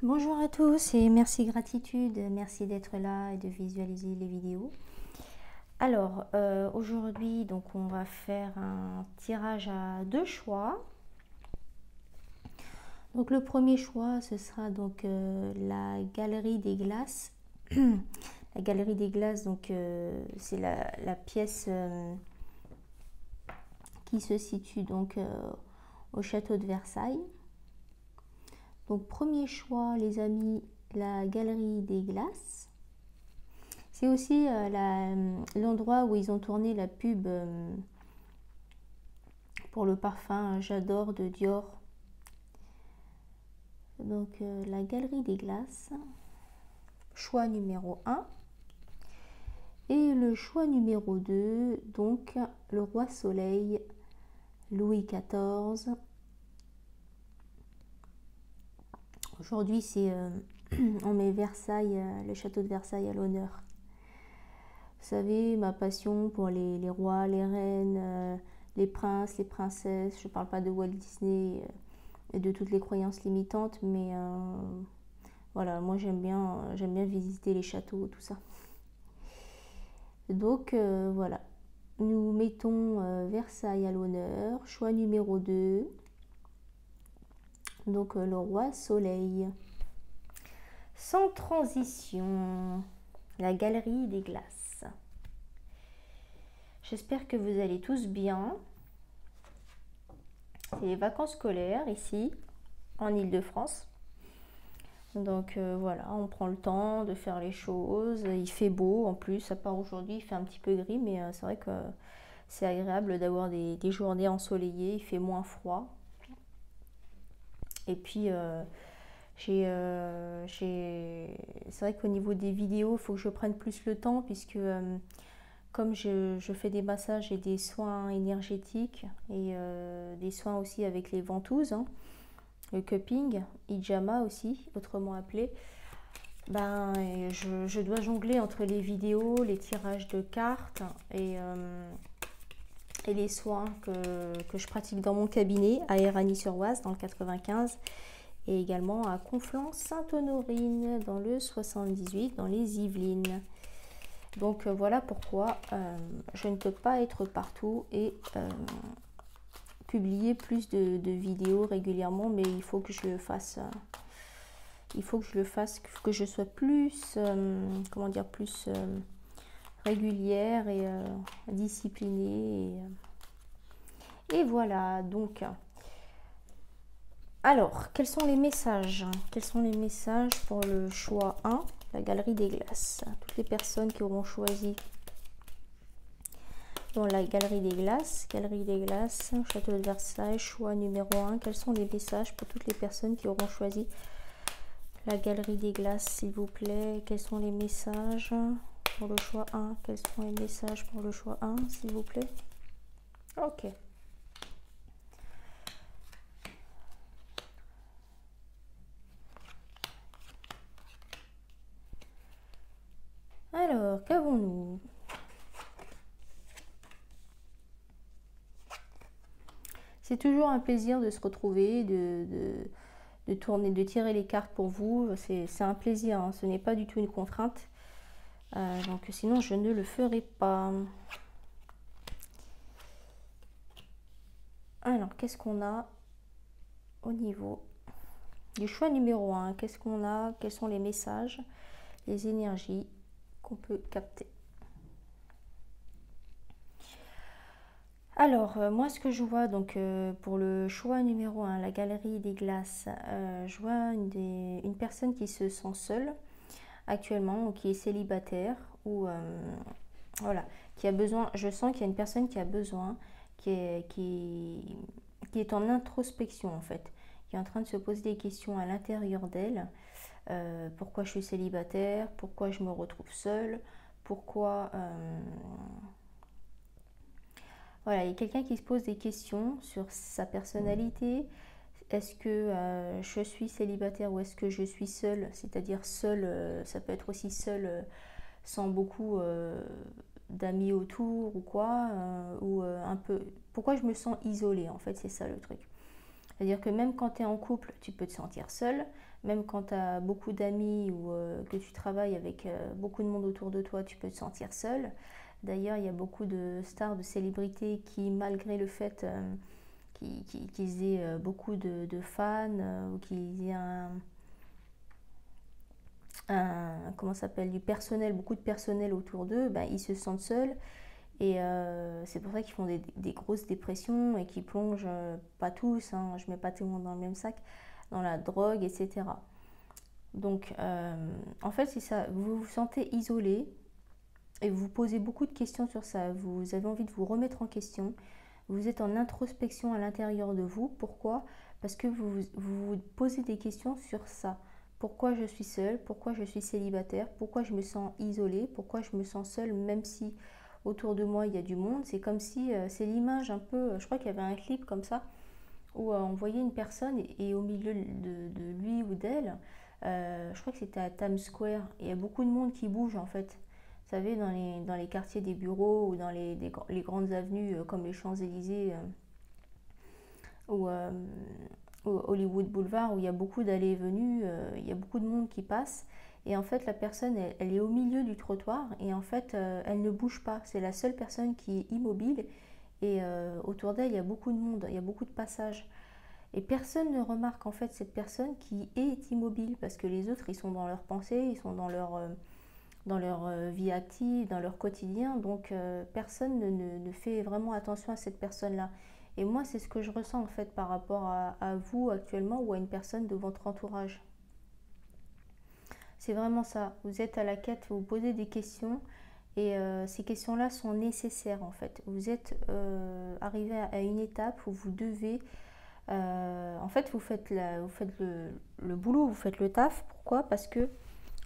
Bonjour à tous et merci gratitude, merci d'être là et de visualiser les vidéos. Alors aujourd'hui donc on va faire un tirage à deux choix. Donc le premier choix ce sera donc la galerie des glaces. La galerie des glaces donc c'est la pièce qui se situe donc au château de Versailles. Donc premier choix les amis, la galerie des glaces. C'est aussi l'endroit où ils ont tourné la pub pour le parfum J'adore de Dior. Donc la galerie des glaces, choix numéro 1. Et le choix numéro 2, donc le roi soleil, Louis XIV. Aujourd'hui c'est on met Versailles, le château de Versailles à l'honneur. Vous savez, ma passion pour les rois, les reines, les princes, les princesses. Je ne parle pas de Walt Disney et de toutes les croyances limitantes, mais voilà, moi j'aime bien visiter les châteaux, tout ça. Donc voilà, nous mettons Versailles à l'honneur, choix numéro 2, donc le roi soleil. Sans transition, la galerie des glaces. J'espère que vous allez tous bien. C'est les vacances scolaires ici, en Île-de-France. Donc voilà, on prend le temps de faire les choses. Il fait beau en plus, à part aujourd'hui, il fait un petit peu gris, mais c'est vrai que c'est agréable d'avoir des journées ensoleillées, il fait moins froid. Et puis, c'est vrai qu'au niveau des vidéos, il faut que je prenne plus le temps, puisque comme je fais des massages et des soins énergétiques, et des soins aussi avec les ventouses, hein, le cupping, hijama aussi, autrement appelé, ben, je dois jongler entre les vidéos, les tirages de cartes et les soins que je pratique dans mon cabinet à Éragny-sur-Oise dans le 95 et également à Conflans-Sainte-Honorine dans le 78 dans les Yvelines. Donc voilà pourquoi je ne peux pas être partout et publier plus de vidéos régulièrement, mais il faut que je le fasse. Que je sois plus, comment dire, plus régulière et disciplinée. Et voilà, donc. Alors, quels sont les messages? Quels sont les messages pour le choix 1, la galerie des glaces? Toutes les personnes qui auront choisi dans la galerie des glaces, château de Versailles, choix numéro 1. Quels sont les messages pour toutes les personnes qui auront choisi la galerie des glaces, s'il vous plaît? Quels sont les messages pour le choix 1? Quels sont les messages pour le choix 1, s'il vous plaît? Ok. Alors, qu'avons-nous? C'est toujours un plaisir de se retrouver, de tourner, de tirer les cartes pour vous. C'est un plaisir, hein. Ce n'est pas du tout une contrainte. Donc sinon, je ne le ferai pas. Alors, qu'est-ce qu'on a au niveau du choix numéro 1? Qu'est-ce qu'on a? Quels sont les messages, les énergies qu'on peut capter? Alors, moi, ce que je vois, donc pour le choix numéro 1, la galerie des glaces, je vois une personne qui se sent seule actuellement, ou qui est célibataire, ou voilà, qui a besoin, je sens qu'il y a une personne qui a besoin, qui est en introspection en fait, qui est en train de se poser des questions à l'intérieur d'elle. Pourquoi je suis célibataire? Pourquoi je me retrouve seule? Pourquoi... Voilà, il y a quelqu'un qui se pose des questions sur sa personnalité. Est-ce que je suis célibataire ou est-ce que je suis seule? C'est-à-dire seule, ça peut être aussi seule sans beaucoup d'amis autour ou quoi, ou un peu... Pourquoi je me sens isolée en fait, c'est ça le truc. C'est-à-dire que même quand tu es en couple, tu peux te sentir seul. Même quand tu as beaucoup d'amis ou que tu travailles avec beaucoup de monde autour de toi, tu peux te sentir seul. D'ailleurs, il y a beaucoup de stars, de célébrités qui, malgré le fait qu'ils aient beaucoup de fans ou qu'ils aient comment ça s'appelle, du personnel, beaucoup de personnel autour d'eux, ben, ils se sentent seuls. Et c'est pour ça qu'ils font des grosses dépressions et qu'ils plongent, pas tous, hein, je mets pas tout le monde dans le même sac, dans la drogue, etc. Donc, en fait, c'est ça, vous vous sentez isolé et vous vous posez beaucoup de questions sur ça, vous avez envie de vous remettre en question, vous êtes en introspection à l'intérieur de vous. Pourquoi? Parce que vous posez des questions sur ça. Pourquoi je suis seule? Pourquoi je suis célibataire? Pourquoi je me sens isolée? Pourquoi je me sens seule même si autour de moi il y a du monde? C'est comme si, c'est l'image un peu, je crois qu'il y avait un clip comme ça, où on voyait une personne et au milieu de lui ou d'elle, je crois que c'était à Times Square, et il y a beaucoup de monde qui bouge en fait. Vous savez, dans les quartiers des bureaux ou dans les grandes avenues comme les Champs-Élysées ou Hollywood Boulevard, où il y a beaucoup d'allées et venues, il y a beaucoup de monde qui passe. Et en fait, la personne, elle est au milieu du trottoir et en fait, elle ne bouge pas. C'est la seule personne qui est immobile et autour d'elle, il y a beaucoup de monde, il y a beaucoup de passages. Et personne ne remarque en fait cette personne qui est immobile parce que les autres, ils sont dans leurs pensées, ils sont dans leur vie active, dans leur quotidien. Donc personne ne fait vraiment attention à cette personne-là. Et moi, c'est ce que je ressens en fait par rapport à vous actuellement ou à une personne de votre entourage. C'est vraiment ça. Vous êtes à la quête, vous posez des questions et ces questions-là sont nécessaires en fait. Vous êtes arrivé à une étape où vous devez en fait, vous faites le boulot, vous faites le taf. Pourquoi? Parce que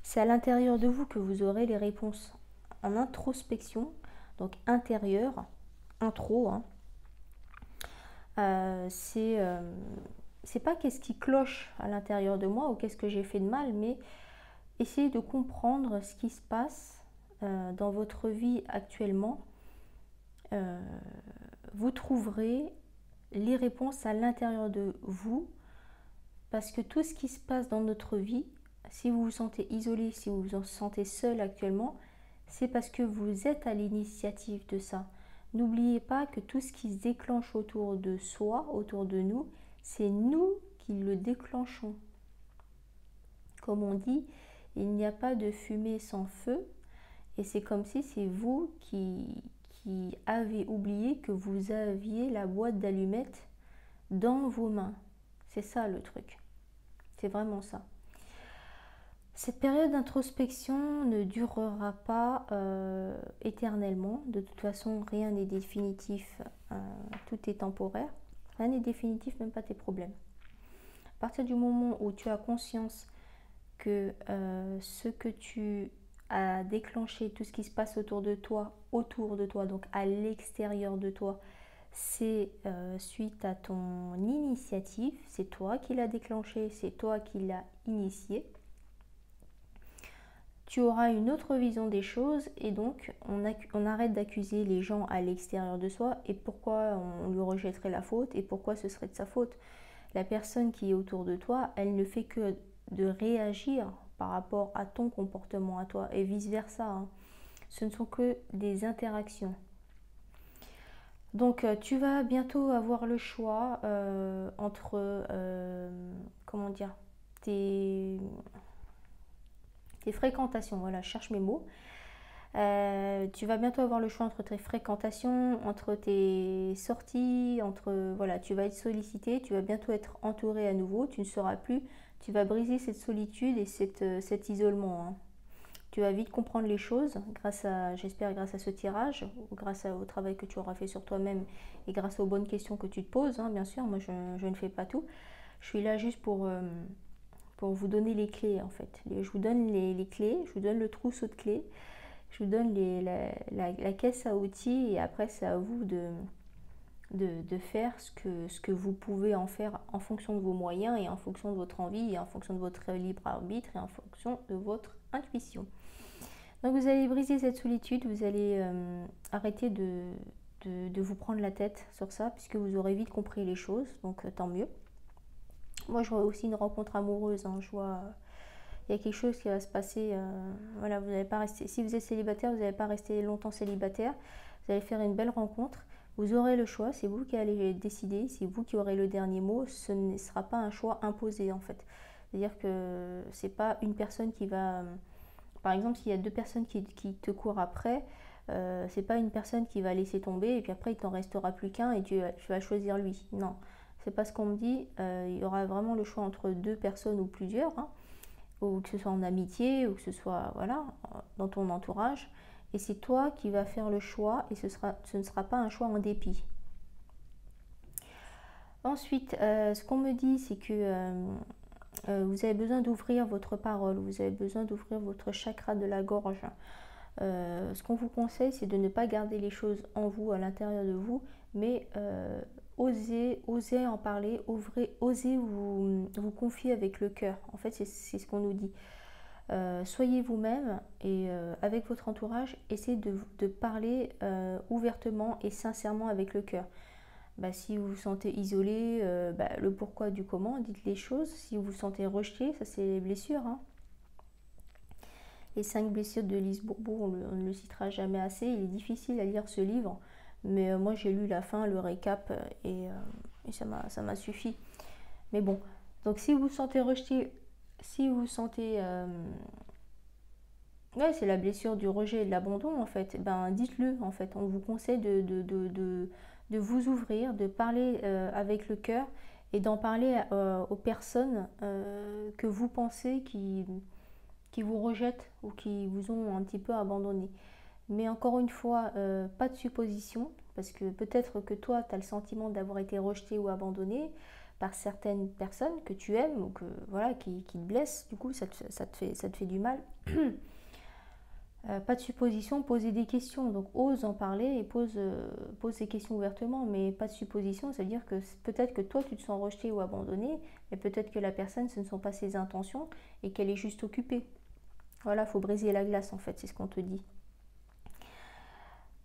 c'est à l'intérieur de vous que vous aurez les réponses en introspection, donc intérieur, intro. Hein. Euh, c'est euh, c'est pas qu'est-ce qui cloche à l'intérieur de moi ou qu'est-ce que j'ai fait de mal, mais essayez de comprendre ce qui se passe dans votre vie actuellement. Euh, vous trouverez les réponses à l'intérieur de vous. Parce que tout ce qui se passe dans notre vie, si vous vous sentez isolé, si vous vous sentez seul actuellement, c'est parce que vous êtes à l'initiative de ça. N'oubliez pas que tout ce qui se déclenche autour de soi, autour de nous, c'est nous qui le déclenchons. Comme on dit, il n'y a pas de fumée sans feu, et c'est comme si c'est vous qui avez oublié que vous aviez la boîte d'allumettes dans vos mains. C'est ça le truc. C'est vraiment ça. Cette période d'introspection ne durera pas éternellement. De toute façon, rien n'est définitif. Tout est temporaire. Rien n'est définitif, même pas tes problèmes. À partir du moment où tu as conscience que ce que tu as déclenché, tout ce qui se passe autour de toi, donc à l'extérieur de toi, c'est suite à ton initiative, c'est toi qui l'as déclenché, c'est toi qui l'as initié. Tu auras une autre vision des choses et donc on arrête d'accuser les gens à l'extérieur de soi et pourquoi on lui rejetterait la faute et pourquoi ce serait de sa faute. La personne qui est autour de toi, elle ne fait que de réagir par rapport à ton comportement à toi et vice versa. Hein. Ce ne sont que des interactions. Donc tu vas bientôt avoir le choix entre comment dire tes fréquentations, voilà, je cherche mes mots. Tu vas bientôt avoir le choix entre tes fréquentations, entre tes sorties, voilà, tu vas être sollicité, tu vas bientôt être entouré à nouveau, tu ne seras plus, tu vas briser cette solitude et cet isolement. Hein. Tu vas vite comprendre les choses j'espère grâce à ce tirage, grâce au travail que tu auras fait sur toi-même et grâce aux bonnes questions que tu te poses. Hein, bien sûr, moi je ne fais pas tout. Je suis là juste pour vous donner les clés en fait. Je vous donne les clés, je vous donne le trousseau de clés, je vous donne la caisse à outils et après c'est à vous de faire ce que vous pouvez en faire en fonction de vos moyens et en fonction de votre envie et en fonction de votre libre arbitre et en fonction de votre intuition. Donc vous allez briser cette solitude, vous allez arrêter de vous prendre la tête sur ça puisque vous aurez vite compris les choses, donc tant mieux. Moi, je vois aussi une rencontre amoureuse, hein. Je vois, il y a quelque chose qui va se passer. Voilà, vous n'allez pas rester. Si vous êtes célibataire, vous n'allez pas rester longtemps célibataire. Vous allez faire une belle rencontre. Vous aurez le choix. C'est vous qui allez décider. C'est vous qui aurez le dernier mot. Ce ne sera pas un choix imposé en fait. C'est-à-dire que c'est pas une personne qui va. Par exemple, s'il y a deux personnes qui te courent après, c'est pas une personne qui va laisser tomber et puis après il t'en restera plus qu'un et tu vas choisir lui. Non, c'est pas ce qu'on me dit. Il y aura vraiment le choix entre deux personnes ou plusieurs, hein, ou que ce soit en amitié ou que ce soit voilà dans ton entourage. Et c'est toi qui vas faire le choix et ce ne sera pas un choix en dépit. Ensuite, ce qu'on me dit, c'est que vous avez besoin d'ouvrir votre parole, vous avez besoin d'ouvrir votre chakra de la gorge. Ce qu'on vous conseille, c'est de ne pas garder les choses en vous, à l'intérieur de vous, mais osez en parler, osez vous confier avec le cœur. En fait, c'est ce qu'on nous dit. Soyez vous-même et avec votre entourage, essayez de parler ouvertement et sincèrement avec le cœur. Bah, si vous vous sentez isolé, le pourquoi du comment, dites les choses. Si vous vous sentez rejeté, ça c'est les blessures, hein. Les 5 blessures de Lise Bourbeau, on ne le citera jamais assez. Il est difficile à lire ce livre, mais moi j'ai lu la fin, le récap, et ça m'a suffi. Mais bon, donc si vous vous sentez rejeté, si vous vous sentez... ouais, c'est la blessure du rejet et de l'abandon en fait, ben dites-le en fait. On vous conseille de vous ouvrir, de parler avec le cœur et d'en parler aux personnes que vous pensez qui vous rejettent ou qui vous ont un petit peu abandonné. Mais encore une fois, pas de supposition, parce que peut-être que toi, tu as le sentiment d'avoir été rejeté ou abandonné par certaines personnes que tu aimes ou que, voilà, qui te blessent, du coup ça te fait du mal. Pas de supposition, poser des questions, donc ose en parler et pose ces questions ouvertement, mais pas de supposition, ça veut dire que peut-être que toi tu te sens rejeté ou abandonné, mais peut-être que la personne ce ne sont pas ses intentions et qu'elle est juste occupée. Voilà, il faut briser la glace en fait, c'est ce qu'on te dit.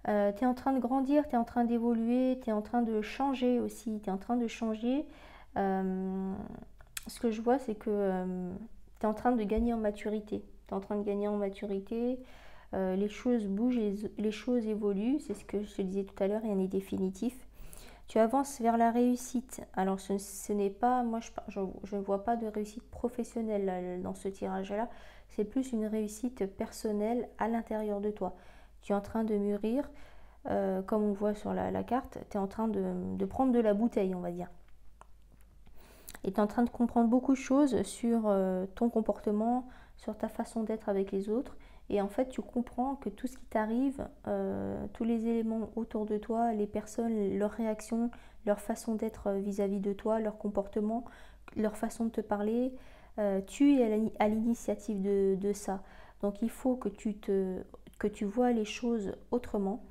Tu es en train de grandir, tu es en train d'évoluer, tu es en train de changer aussi, tu es en train de changer. Ce que je vois, c'est que tu es en train de gagner en maturité. Tu es en train de gagner en maturité, les choses bougent, les choses évoluent, c'est ce que je te disais tout à l'heure, rien n'est définitif. Tu avances vers la réussite. Alors ce n'est pas, moi je ne vois pas de réussite professionnelle là, dans ce tirage-là, c'est plus une réussite personnelle à l'intérieur de toi. Tu es en train de mûrir, comme on voit sur la carte, tu es en train de prendre de la bouteille, on va dire. Et tu es en train de comprendre beaucoup de choses sur ton comportement, sur ta façon d'être avec les autres. Et en fait, tu comprends que tout ce qui t'arrive, tous les éléments autour de toi, les personnes, leurs réactions, leur façon d'être vis-à-vis de toi, leur comportement, leur façon de te parler, tu es à l'initiative de ça. Donc il faut que tu vois les choses autrement.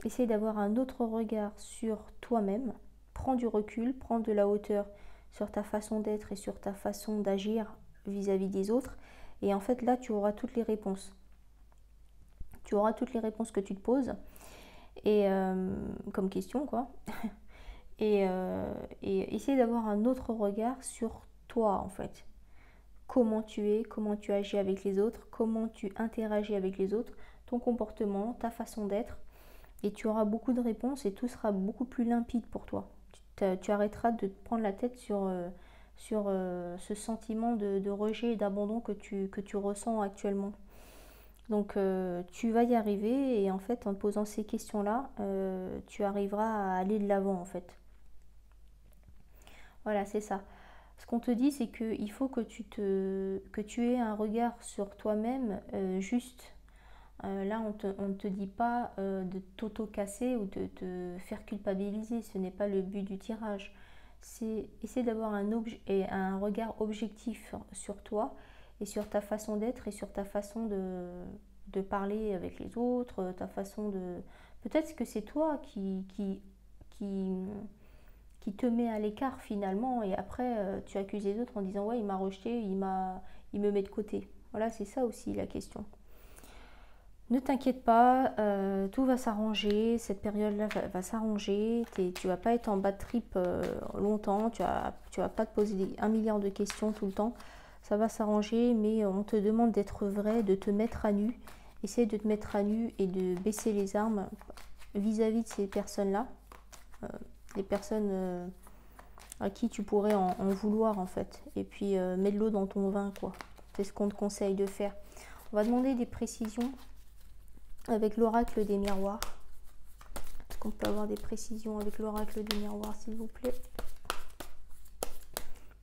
Essaye d'avoir un autre regard sur toi-même. Prends du recul, prends de la hauteur sur ta façon d'être et sur ta façon d'agir vis-à-vis des autres. Et en fait, là, tu auras toutes les réponses. Tu auras toutes les réponses que tu te poses, et comme question, quoi. Et essayer d'avoir un autre regard sur toi, en fait. Comment tu es, comment tu agis avec les autres, comment tu interagis avec les autres, ton comportement, ta façon d'être. Et tu auras beaucoup de réponses et tout sera beaucoup plus limpide pour toi. Tu arrêteras de te prendre la tête sur ce sentiment de rejet et d'abandon que tu ressens actuellement. Donc tu vas y arriver et en fait en te posant ces questions-là, tu arriveras à aller de l'avant en fait. Voilà, c'est ça. Ce qu'on te dit, c'est qu'il faut que tu aies un regard sur toi-même juste. Là, on ne te dit pas de t'auto-casser ou de te faire culpabiliser. Ce n'est pas le but du tirage. C'est essayer d'avoir un regard objectif sur toi et sur ta façon d'être et sur ta façon de parler avec les autres, ta façon de... Peut-être que c'est toi qui te met à l'écart finalement et après tu accuses les autres en disant ouais il m'a rejeté, il me met de côté. Voilà, c'est ça aussi la question. Ne t'inquiète pas, tout va s'arranger, cette période-là va s'arranger, tu vas pas être en bad trip longtemps, tu vas pas te poser 1 milliard de questions tout le temps, ça va s'arranger, mais on te demande d'être vrai, de te mettre à nu, essaie de te mettre à nu et de baisser les armes vis-à-vis de ces personnes-là, les personnes à qui tu pourrais en vouloir en fait, et puis mets de l'eau dans ton vin quoi, c'est ce qu'on te conseille de faire. On va demander des précisions avec l'oracle des miroirs. Est-ce qu'on peut avoir des précisions avec l'oracle des miroirs, s'il vous plaît?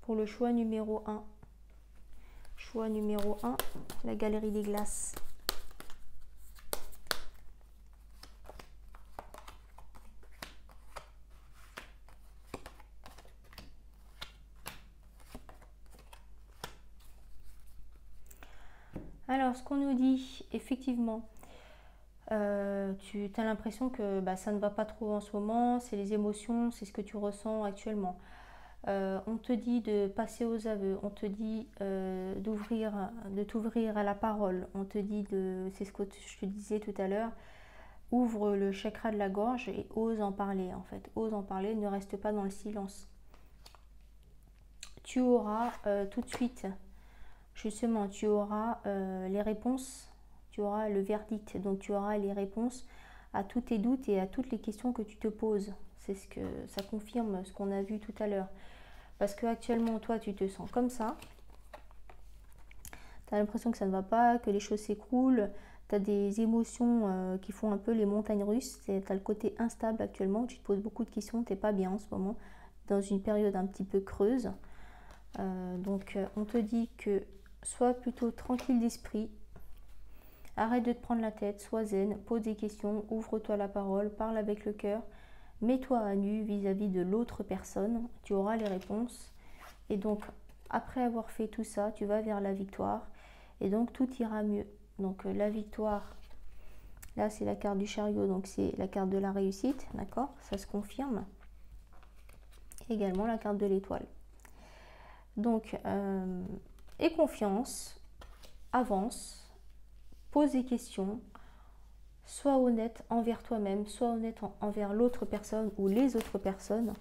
Pour le choix numéro 1. Choix numéro 1, la galerie des glaces. Alors, ce qu'on nous dit, effectivement, tu as l'impression que ça ne va pas trop en ce moment, c'est les émotions, c'est ce que tu ressens actuellement. On te dit de passer aux aveux, on te dit de t'ouvrir à la parole, on te dit c'est ce que je te disais tout à l'heure, ouvre le chakra de la gorge et ose en parler en fait, ose en parler, ne reste pas dans le silence. Tu auras tout de suite, justement, tu auras les réponses, tu auras le verdict, donc tu auras les réponses à tous tes doutes et à toutes les questions que tu te poses. C'est ce que ça confirme ce qu'on a vu tout à l'heure. Parce que actuellement, toi, tu te sens comme ça. Tu as l'impression que ça ne va pas, que les choses s'écroulent. Tu as des émotions qui font un peu les montagnes russes. Tu as le côté instable actuellement. Tu te poses beaucoup de questions. Tu n'es pas bien en ce moment. Dans une période un petit peu creuse. Donc, on te dit que sois plutôt tranquille d'esprit. Arrête de te prendre la tête. Sois zen. Pose des questions. Ouvre-toi la parole. Parle avec le cœur. Mets-toi à nu vis-à-vis de l'autre personne, tu auras les réponses. Et donc, après avoir fait tout ça, tu vas vers la victoire. Et donc, tout ira mieux. Donc, la victoire, là, c'est la carte du chariot, donc c'est la carte de la réussite, d'accord? Ça se confirme. Également, la carte de l'étoile. Donc, aie confiance, avance, pose des questions. Sois honnête envers toi-même, sois honnête envers l'autre personne ou les autres personnes.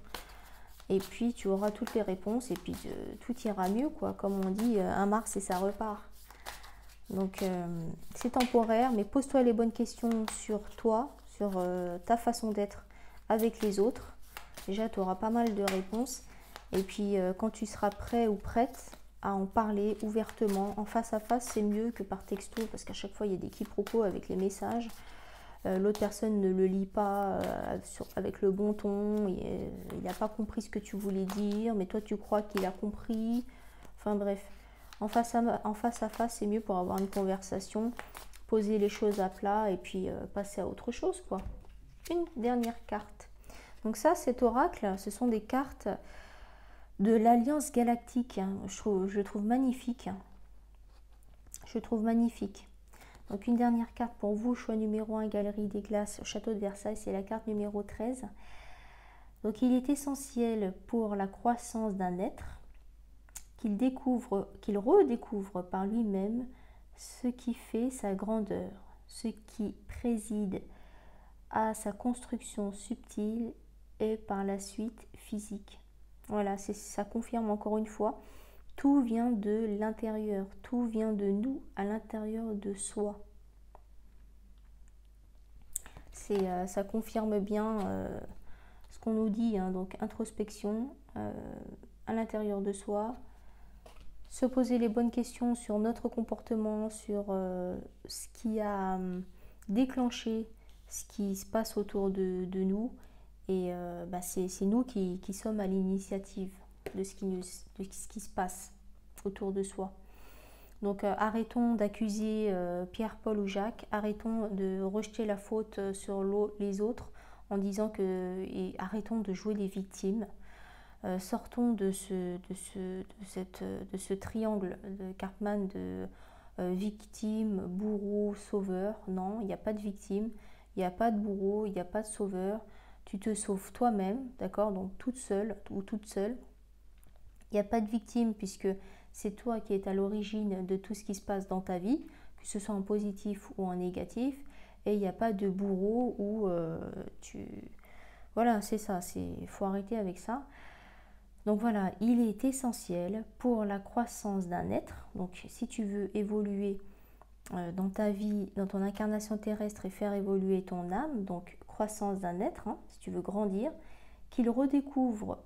Et puis tu auras toutes les réponses et puis tout ira mieux, quoi. Comme on dit, un Mars et ça repart. Donc c'est temporaire, mais pose-toi les bonnes questions sur toi, sur ta façon d'être avec les autres. Déjà, tu auras pas mal de réponses. Et puis quand tu seras prêt ou prête à en parler ouvertement, en face à face, c'est mieux que par texto, parce qu'à chaque fois, il y a des quiproquos avec les messages. L'autre personne ne le lit pas avec le bon ton, il n'a pas compris ce que tu voulais dire, mais toi tu crois qu'il a compris. Enfin bref, en face à face, c'est mieux pour avoir une conversation, poser les choses à plat et puis passer à autre chose, quoi. Une dernière carte. Donc ça, cet oracle, ce sont des cartes de l'Alliance Galactique. Je trouve magnifique. Je trouve magnifique. Donc une dernière carte pour vous, choix numéro 1, Galerie des Glaces, Château de Versailles, c'est la carte numéro 13. Donc il est essentiel pour la croissance d'un être qu'il redécouvre par lui-même ce qui fait sa grandeur, ce qui préside à sa construction subtile et par la suite physique. Voilà, ça confirme encore une fois. Tout vient de l'intérieur, tout vient de nous, à l'intérieur de soi. Ça confirme bien ce qu'on nous dit, hein, donc introspection à l'intérieur de soi, se poser les bonnes questions sur notre comportement, sur ce qui a déclenché ce qui se passe autour de nous, et c'est nous qui sommes à l'initiative de ce qui se passe autour de soi. Donc arrêtons d'accuser Pierre, Paul ou Jacques, arrêtons de rejeter la faute sur les autres en disant et arrêtons de jouer les victimes. Sortons de ce triangle de Karpman de victime, bourreau, sauveur. Non, il n'y a pas de victime, il n'y a pas de bourreau, il n'y a pas de sauveur. Tu te sauves toi-même, d'accord? Donc toute seule ou toute seule. Il n'y a pas de victime puisque c'est toi qui es à l'origine de tout ce qui se passe dans ta vie, que ce soit en positif ou en négatif, et il n'y a pas de bourreau où tu... Voilà, c'est ça, il faut arrêter avec ça. Donc voilà, il est essentiel pour la croissance d'un être. Donc si tu veux évoluer dans ta vie, dans ton incarnation terrestre et faire évoluer ton âme, donc croissance d'un être, hein, si tu veux grandir, qu'il redécouvre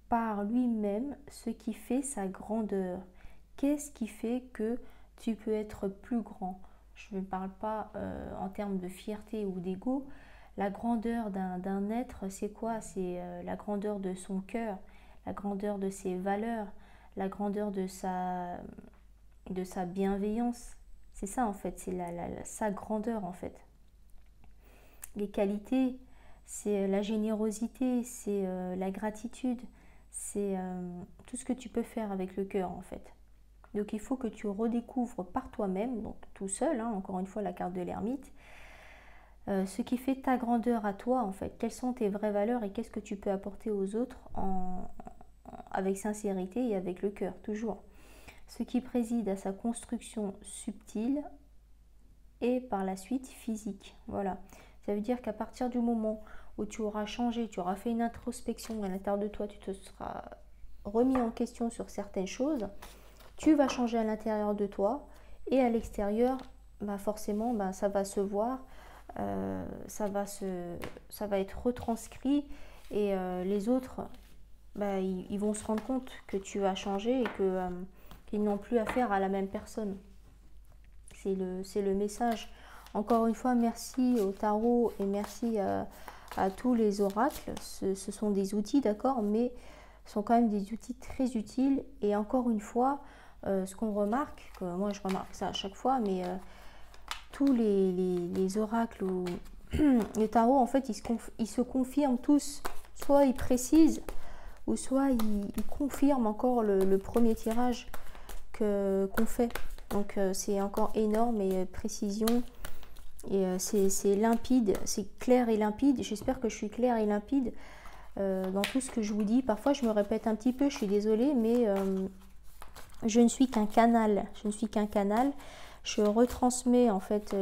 par lui-même ce qui fait sa grandeur. Qu'est-ce qui fait que tu peux être plus grand? Je ne parle pas en termes de fierté ou d'ego. La grandeur d'un être, c'est quoi? C'est la grandeur de son cœur, la grandeur de ses valeurs, la grandeur de sa bienveillance. C'est ça en fait, c'est sa grandeur en fait. Les qualités, c'est la générosité, c'est la gratitude, c'est tout ce que tu peux faire avec le cœur en fait. Donc il faut que tu redécouvres par toi-même, donc tout seul, hein, encore une fois la carte de l'ermite, ce qui fait ta grandeur à toi en fait. Quelles sont tes vraies valeurs et qu'est-ce que tu peux apporter aux autres avec sincérité et avec le cœur, toujours. Ce qui préside à sa construction subtile et par la suite physique. Voilà. Ça veut dire qu'à partir du moment où tu auras changé, tu auras fait une introspection à l'intérieur de toi, tu te seras remis en question sur certaines choses, tu vas changer à l'intérieur de toi et à l'extérieur, bah forcément, bah ça va se voir, ça va être retranscrit et les autres, bah, ils vont se rendre compte que tu as changé et qu'ils n'ont plus affaire à la même personne. C'est le message. Encore une fois, merci au tarot et merci à tous les oracles. Ce sont des outils, d'accord, mais ce sont quand même des outils très utiles. Et encore une fois, ce qu'on remarque, que moi je remarque ça à chaque fois, mais tous les oracles ou le tarot, en fait, ils se confirment tous. Soit ils précisent, ou soit ils confirment encore le premier tirage qu'on fait. Donc c'est encore énorme et précision. Et c'est limpide, c'est clair et limpide. J'espère que je suis claire et limpide dans tout ce que je vous dis. Parfois je me répète un petit peu, je suis désolée, mais je ne suis qu'un canal. Je ne suis qu'un canal. Je retransmets en fait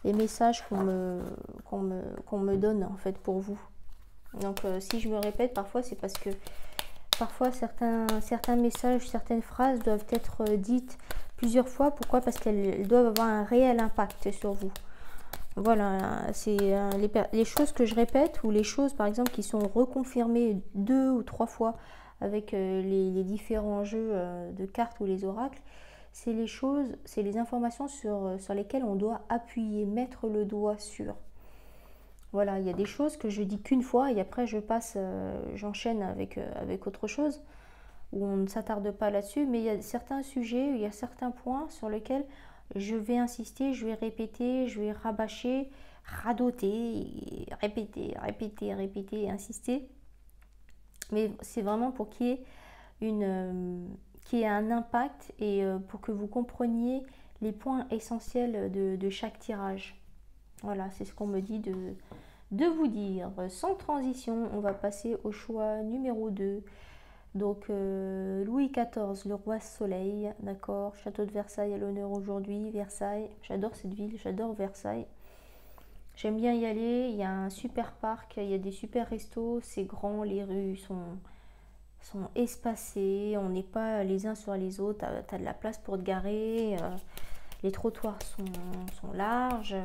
les messages qu'on me donne en fait pour vous. Donc si je me répète parfois, c'est parce que parfois certains messages, certaines phrases doivent être dites plusieurs fois. Pourquoi? Parce qu'elles doivent avoir un réel impact sur vous. Voilà, c'est les choses que je répète ou les choses par exemple qui sont reconfirmées 2 ou 3 fois avec les différents jeux de cartes ou les oracles, c'est les choses, c'est les informations sur lesquelles on doit appuyer, mettre le doigt sur. Voilà, il y a des choses que je dis qu'une fois et après je passe, j'enchaîne avec autre chose où on ne s'attarde pas là-dessus, mais il y a certains sujets, il y a certains points sur lesquels je vais insister, je vais répéter, je vais rabâcher, radoter, répéter, répéter, répéter, insister. Mais c'est vraiment pour qu'il y ait un impact et pour que vous compreniez les points essentiels de chaque tirage. Voilà, c'est ce qu'on me dit de vous dire. Sans transition, on va passer au choix numéro 2. Donc Louis XIV, le roi soleil, d'accord, château de Versailles à l'honneur aujourd'hui, Versailles, j'adore cette ville, j'adore Versailles. J'aime bien y aller, il y a un super parc, il y a des super restos, c'est grand, les rues sont espacées, on n'est pas les uns sur les autres, tu as de la place pour te garer, les trottoirs sont larges.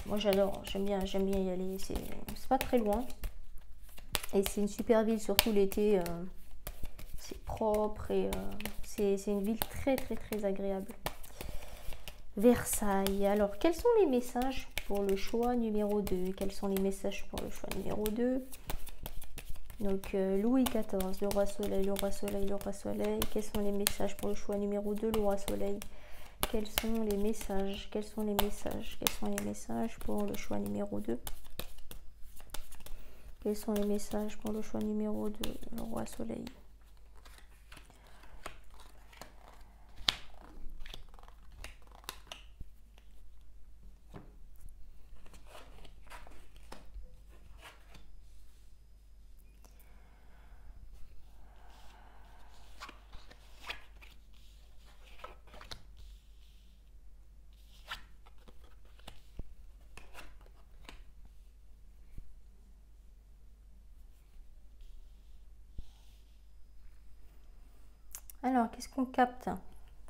Moi j'adore, j'aime bien y aller, c'est pas très loin. Et c'est une super ville, surtout l'été, c'est propre et c'est une ville très très très agréable. Versailles, alors quels sont les messages pour le choix numéro 2? Quels sont les messages pour le choix numéro 2? Donc Louis XIV, le roi soleil, le roi soleil, le roi soleil. Quels sont les messages pour le choix numéro 2, le roi soleil? Quels sont les messages? Quels sont les messages? Quels sont les messages pour le choix numéro 2? Quels sont les messages pour le choix numéro 2, le roi soleil? Alors, qu'est-ce qu'on capte?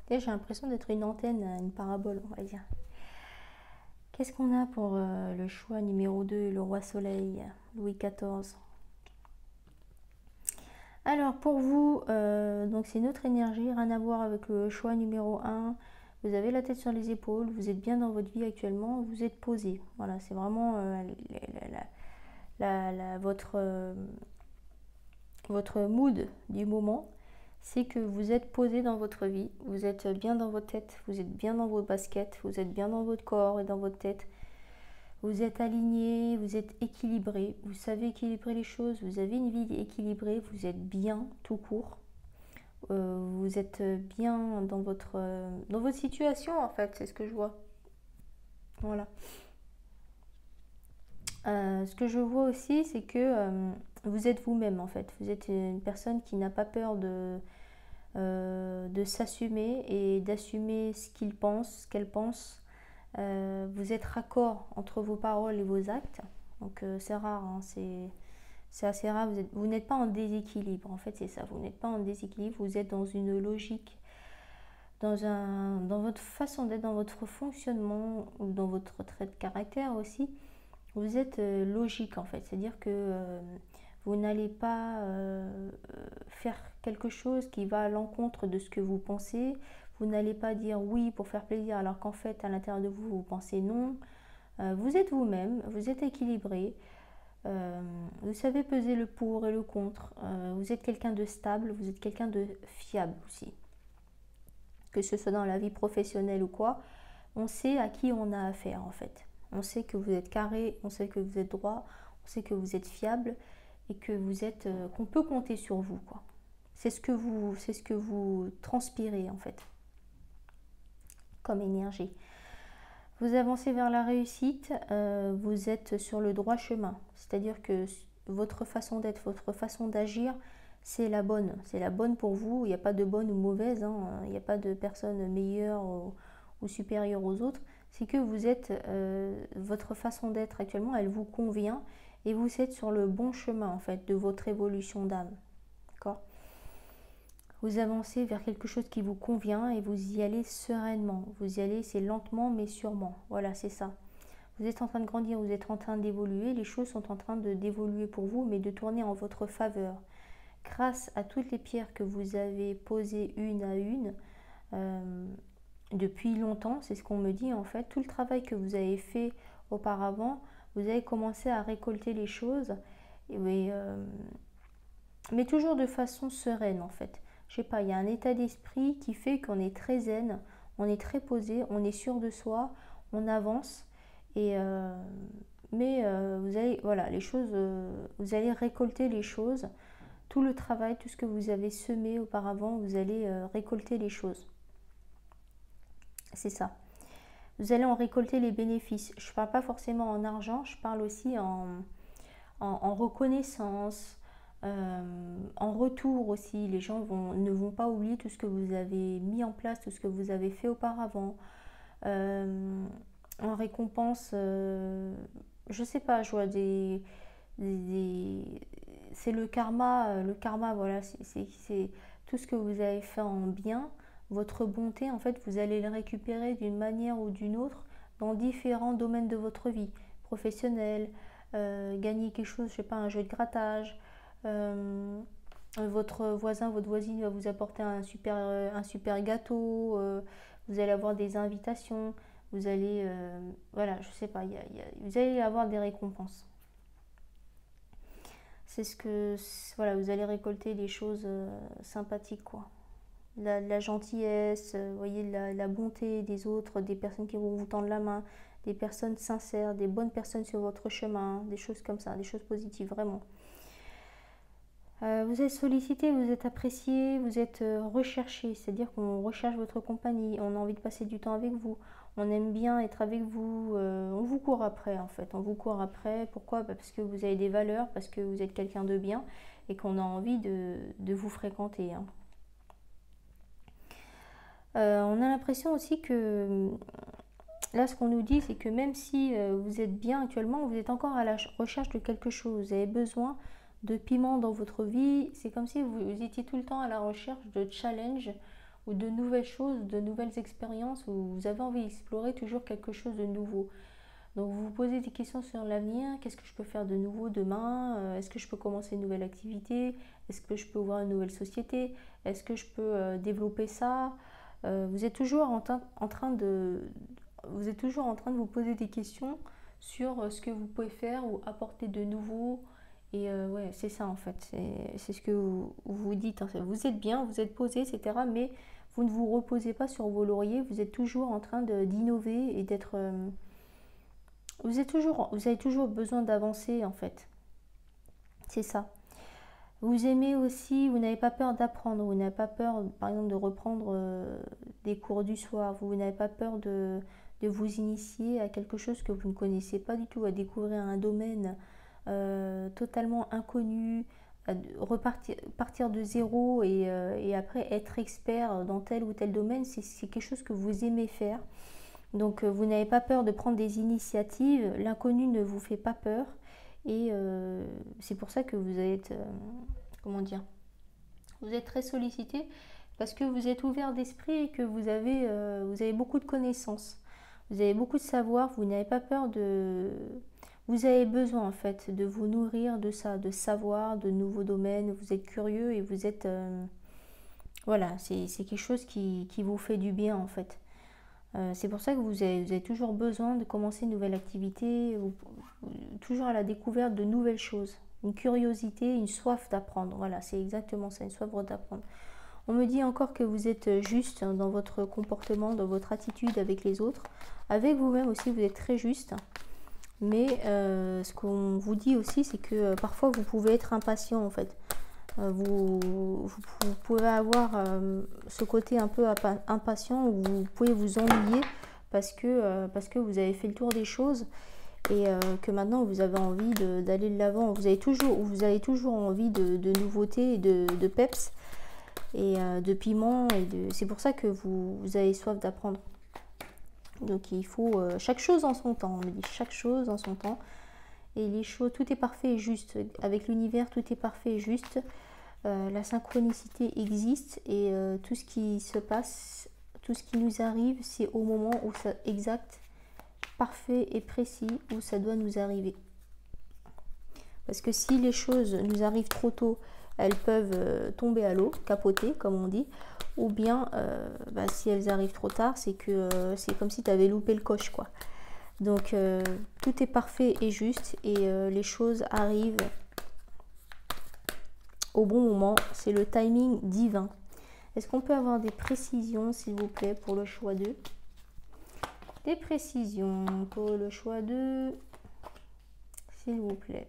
J'ai l'impression d'être une antenne, une parabole, on va dire. Qu'est-ce qu'on a pour le choix numéro 2, le roi soleil, Louis XIV? Alors pour vous, donc c'est notre énergie, rien à voir avec le choix numéro 1. Vous avez la tête sur les épaules, vous êtes bien dans votre vie actuellement, vous êtes posé. Voilà, c'est vraiment votre mood du moment. C'est que vous êtes posé dans votre vie, vous êtes bien dans votre tête, vous êtes bien dans vos baskets, vous êtes bien dans votre corps et dans votre tête. Vous êtes aligné, vous êtes équilibré, vous savez équilibrer les choses, vous avez une vie équilibrée, vous êtes bien tout court. Vous êtes bien dans votre situation en fait, c'est ce que je vois. Voilà. Ce que je vois aussi, c'est que vous êtes vous-même en fait. Vous êtes une personne qui n'a pas peur de s'assumer et d'assumer ce qu'il pense, ce qu'elle pense. Vous êtes raccord entre vos paroles et vos actes. Donc c'est rare, hein, c'est assez rare. Vous n'êtes pas en déséquilibre, en fait c'est ça. Vous n'êtes pas en déséquilibre, vous êtes dans une logique, dans votre façon d'être, dans votre fonctionnement ou dans votre trait de caractère aussi. Vous êtes logique en fait, c'est-à-dire que vous n'allez pas faire quelque chose qui va à l'encontre de ce que vous pensez. Vous n'allez pas dire oui pour faire plaisir alors qu'en fait à l'intérieur de vous, vous pensez non. Vous êtes vous-même, vous êtes équilibré, vous savez peser le pour et le contre. Vous êtes quelqu'un de stable, vous êtes quelqu'un de fiable aussi. Que ce soit dans la vie professionnelle ou quoi, on sait à qui on a affaire en fait. On sait que vous êtes carré, on sait que vous êtes droit, on sait que vous êtes fiable et que vous êtes, qu'on peut compter sur vous quoi. C'est ce que vous transpirez en fait, comme énergie. Vous avancez vers la réussite, vous êtes sur le droit chemin. C'est-à-dire que votre façon d'être, votre façon d'agir, c'est la bonne pour vous. Il n'y a pas de bonne ou mauvaise, hein. Il n'y a pas de personne meilleure ou supérieure aux autres. C'est que vous êtes, votre façon d'être actuellement, elle vous convient et vous êtes sur le bon chemin en fait de votre évolution d'âme. D'accord ? Vous avancez vers quelque chose qui vous convient et vous y allez sereinement. Vous y allez, c'est lentement mais sûrement. Voilà, c'est ça. Vous êtes en train de grandir, vous êtes en train d'évoluer. Les choses sont en train d'évoluer pour vous, mais de tourner en votre faveur. Grâce à toutes les pierres que vous avez posées une à une, depuis longtemps, c'est ce qu'on me dit en fait, tout le travail que vous avez fait auparavant, vous avez commencé à récolter les choses, mais toujours de façon sereine en fait. Je sais pas, il y a un état d'esprit qui fait qu'on est très zen, on est très posé, on est sûr de soi, on avance, mais vous allez, voilà, les choses, vous allez récolter les choses, tout le travail, tout ce que vous avez semé auparavant, vous allez récolter les choses. C'est ça. Vous allez en récolter les bénéfices. Je ne parle pas forcément en argent, je parle aussi en reconnaissance, en retour aussi. Les gens ne vont pas oublier tout ce que vous avez mis en place, tout ce que vous avez fait auparavant. En récompense, je sais pas, je vois c'est le karma, voilà, c'est tout ce que vous avez fait en bien. Votre bonté, en fait, vous allez le récupérer d'une manière ou d'une autre dans différents domaines de votre vie. Professionnelle, gagner quelque chose, je sais pas, un jeu de grattage, votre voisin, votre voisine va vous apporter un super gâteau, vous allez avoir des invitations, vous allez, voilà, je sais pas, vous allez avoir des récompenses. C'est ce que, voilà, vous allez récolter des choses sympathiques, quoi. La gentillesse, vous voyez, la bonté des autres, des personnes qui vont vous tendre la main, des personnes sincères, des bonnes personnes sur votre chemin, des choses comme ça, des choses positives, vraiment. Vous êtes sollicité, vous êtes apprécié, vous êtes recherché, c'est-à-dire qu'on recherche votre compagnie, on a envie de passer du temps avec vous, on aime bien être avec vous, on vous court après en fait, on vous court après, pourquoi? Parce que vous avez des valeurs, parce que vous êtes quelqu'un de bien et qu'on a envie de vous fréquenter, hein. On a l'impression aussi que là, ce qu'on nous dit, c'est que même si vous êtes bien actuellement, vous êtes encore à la recherche de quelque chose. Vous avez besoin de piment dans votre vie. C'est comme si vous étiez tout le temps à la recherche de challenges ou de nouvelles choses, de nouvelles expériences, où vous avez envie d'explorer toujours quelque chose de nouveau. Donc vous vous posez des questions sur l'avenir, qu'est-ce que je peux faire de nouveau demain? Est-ce que je peux commencer une nouvelle activité? Est-ce que je peux ouvrir une nouvelle société? Est-ce que je peux développer ça? Vous êtes toujours en train de, vous êtes toujours en train de vous poser des questions sur ce que vous pouvez faire ou apporter de nouveau. Et ouais, c'est ça en fait, c'est ce que vous dites. Vous êtes bien, vous êtes posé, etc. Mais vous ne vous reposez pas sur vos lauriers, vous êtes toujours en train d'innover et d'être... vous avez toujours besoin d'avancer en fait. C'est ça. Vous aimez aussi, vous n'avez pas peur d'apprendre, vous n'avez pas peur par exemple de reprendre des cours du soir, vous n'avez pas peur de vous initier à quelque chose que vous ne connaissez pas du tout, à découvrir un domaine totalement inconnu, partir de zéro et après être expert dans tel ou tel domaine, c'est quelque chose que vous aimez faire. Donc vous n'avez pas peur de prendre des initiatives, l'inconnu ne vous fait pas peur et c'est pour ça que vous êtes, comment dire, vous êtes très sollicité parce que vous êtes ouvert d'esprit et que vous avez beaucoup de connaissances, vous avez beaucoup de savoir, vous n'avez pas peur de... Vous avez besoin en fait de vous nourrir de ça, de savoir, de nouveaux domaines, vous êtes curieux et vous êtes... voilà, c'est quelque chose qui vous fait du bien en fait. C'est pour ça que vous avez toujours besoin de commencer une nouvelle activité, toujours à la découverte de nouvelles choses. Une curiosité, une soif d'apprendre. Voilà, c'est exactement ça, une soif d'apprendre. On me dit encore que vous êtes juste dans votre comportement, dans votre attitude avec les autres. Avec vous-même aussi, vous êtes très juste. Mais ce qu'on vous dit aussi, c'est que parfois vous pouvez être impatient en fait. Vous pouvez avoir ce côté un peu impatient où vous pouvez vous ennuyer parce que vous avez fait le tour des choses et que maintenant vous avez envie d'aller de l'avant. Vous avez toujours envie de nouveautés et de peps et de piment. C'est pour ça que vous avez soif d'apprendre. Donc il faut chaque chose en son temps. On me dit chaque chose en son temps. Et les choses, tout est parfait et juste. Avec l'univers, tout est parfait et juste. La synchronicité existe et tout ce qui se passe, tout ce qui nous arrive, c'est au moment où ça exact, parfait et précis où ça doit nous arriver. Parce que si les choses nous arrivent trop tôt, elles peuvent tomber à l'eau, capoter comme on dit, ou bien si elles arrivent trop tard, c'est c'est comme si tu avais loupé le coche quoi. Donc tout est parfait et juste et les choses arrivent au bon moment, c'est le timing divin. Est-ce qu'on peut avoir des précisions s'il vous plaît pour le choix 2? Des précisions pour le choix 2, s'il vous plaît.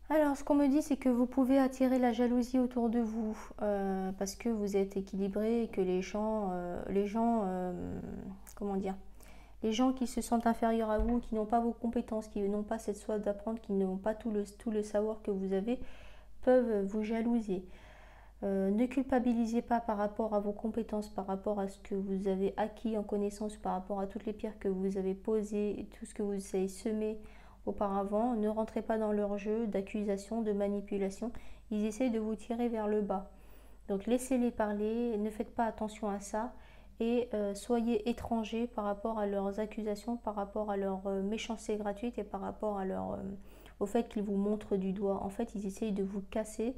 Alors, ce qu'on me dit, c'est que vous pouvez attirer la jalousie autour de vous parce que vous êtes équilibré et que les gens comment dire, les gens qui se sentent inférieurs à vous, qui n'ont pas vos compétences, qui n'ont pas cette soif d'apprendre, qui n'ont pas tout le savoir que vous avez, peuvent vous jalouser. Ne culpabilisez pas par rapport à vos compétences, par rapport à ce que vous avez acquis en connaissance, par rapport à toutes les pierres que vous avez posées, et tout ce que vous avez semé auparavant. Ne rentrez pas dans leur jeu d'accusation, de manipulation. Ils essayent de vous tirer vers le bas. Donc laissez-les parler, ne faites pas attention à ça et soyez étrangers par rapport à leurs accusations, par rapport à leur méchanceté gratuite et par rapport à au fait qu'ils vous montrent du doigt. En fait, ils essayent de vous casser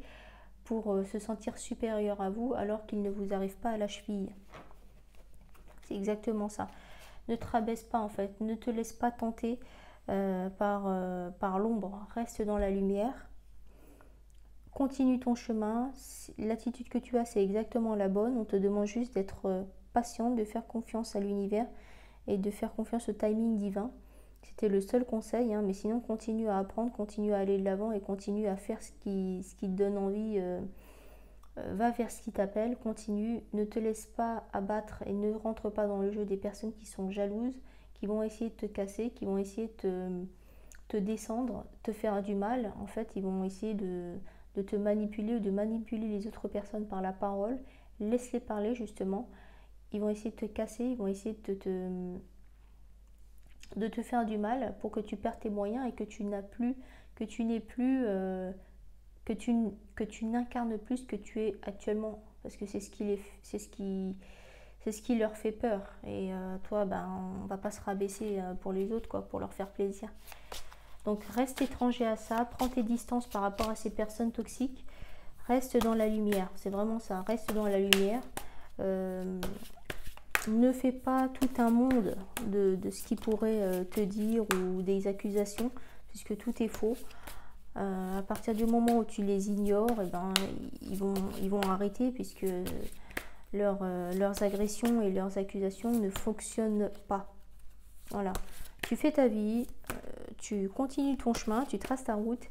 pour se sentir supérieur à vous alors qu'ils ne vous arrivent pas à la cheville. C'est exactement ça. Ne te rabaisse pas en fait, ne te laisse pas tenter par l'ombre, reste dans la lumière. Continue ton chemin, l'attitude que tu as c'est exactement la bonne, on te demande juste d'être patient, de faire confiance à l'univers et de faire confiance au timing divin. C'était le seul conseil, hein, mais sinon continue à apprendre, continue à aller de l'avant et continue à faire ce qui te donne envie. Va vers ce qui t'appelle, continue, ne te laisse pas abattre et ne rentre pas dans le jeu des personnes qui sont jalouses, qui vont essayer de te casser, qui vont essayer de te descendre, te faire du mal. En fait, ils vont essayer de te manipuler ou de manipuler les autres personnes par la parole. Laisse-les parler justement. Ils vont essayer de te casser, ils vont essayer de de te faire du mal pour que tu perdes tes moyens et que tu n'as plus, que tu n'es plus, que tu n'incarnes plus ce que tu es actuellement. Parce que c'est ce qui c'est ce qui leur fait peur. Et toi, ben, on va pas se rabaisser pour les autres, quoi, pour leur faire plaisir. Donc reste étranger à ça, prends tes distances par rapport à ces personnes toxiques, reste dans la lumière, c'est vraiment ça, reste dans la lumière. Ne fais pas tout un monde de ce qu'ils pourraient te dire ou des accusations, puisque tout est faux. À partir du moment où tu les ignores, eh ben, ils vont arrêter, puisque leurs agressions et leurs accusations ne fonctionnent pas. Voilà. Tu fais ta vie, tu continues ton chemin, tu traces ta route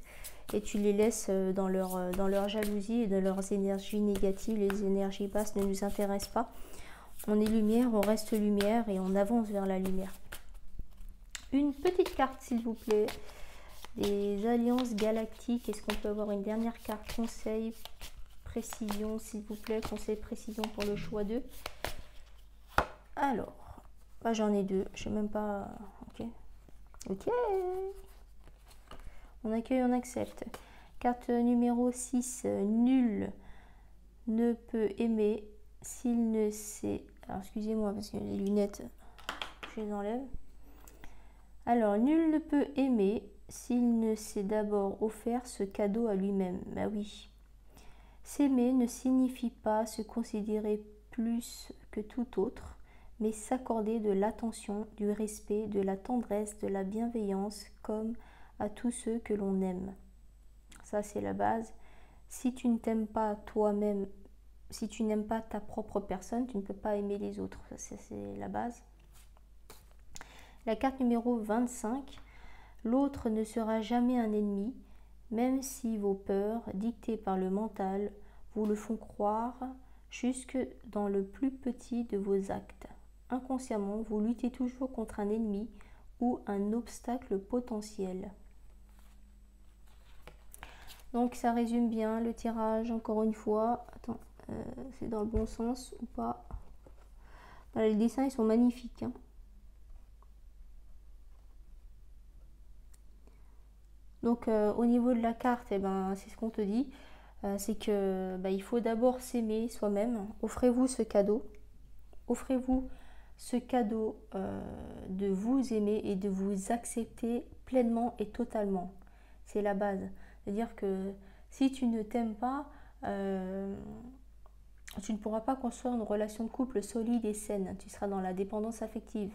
et tu les laisses dans leur jalousie et dans leurs énergies négatives. Les énergies basses ne nous intéressent pas. On est lumière, on reste lumière et on avance vers la lumière. Une petite carte, s'il vous plaît, des alliances galactiques. Est-ce qu'on peut avoir une dernière carte conseil, précision, s'il vous plaît, conseil, précision pour le choix 2. Alors, bah, j'en ai deux, je sais même pas. Ok. On accueille, on accepte. Carte numéro 6, nul ne peut aimer s'il ne sait. Alors, excusez-moi parce que les lunettes, je les enlève. Alors, nul ne peut aimer s'il ne s'est d'abord offert ce cadeau à lui-même. Bah oui. S'aimer ne signifie pas se considérer plus que tout autre, mais s'accorder de l'attention, du respect, de la tendresse, de la bienveillance, comme à tous ceux que l'on aime. Ça, c'est la base. Si tu ne t'aimes pas toi-même, si tu n'aimes pas ta propre personne, tu ne peux pas aimer les autres. Ça, c'est la base. La carte numéro 25. L'autre ne sera jamais un ennemi, même si vos peurs, dictées par le mental, vous le font croire jusque dans le plus petit de vos actes. Inconsciemment, vous luttez toujours contre un ennemi ou un obstacle potentiel. Donc ça résume bien le tirage, encore une fois. Attends, c'est dans le bon sens ou pas? Voilà, les dessins, ils sont magnifiques, hein. Donc au niveau de la carte, eh ben, c'est ce qu'on te dit. C'est que il faut d'abord s'aimer soi-même. Offrez-vous ce cadeau. Offrez-vous ce cadeau de vous aimer et de vous accepter pleinement et totalement. C'est la base. C'est-à-dire que si tu ne t'aimes pas, tu ne pourras pas construire une relation de couple solide et saine. Tu seras dans la dépendance affective.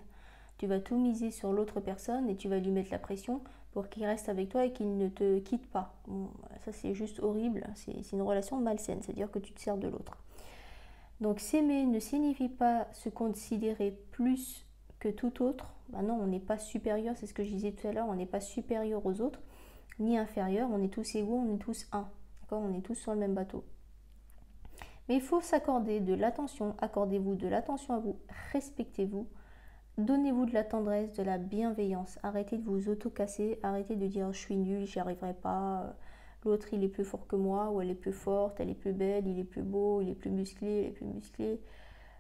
Tu vas tout miser sur l'autre personne et tu vas lui mettre la pression pour qu'il reste avec toi et qu'il ne te quitte pas. Bon, ça, c'est juste horrible. C'est une relation malsaine. C'est-à-dire que tu te sers de l'autre. Donc s'aimer ne signifie pas se considérer plus que tout autre. Ben non, on n'est pas supérieur, c'est ce que je disais tout à l'heure, on n'est pas supérieur aux autres, ni inférieur, on est tous égaux, on est tous un. D'accord, on est tous sur le même bateau. Mais il faut s'accorder de l'attention, accordez-vous de l'attention à vous, respectez-vous, donnez-vous de la tendresse, de la bienveillance, arrêtez de vous auto-casser, arrêtez de dire je suis nul, j'y arriverai pas, l'autre il est plus fort que moi, ou elle est plus forte, elle est plus belle, il est plus beau, il est plus musclé, elle est plus musclée,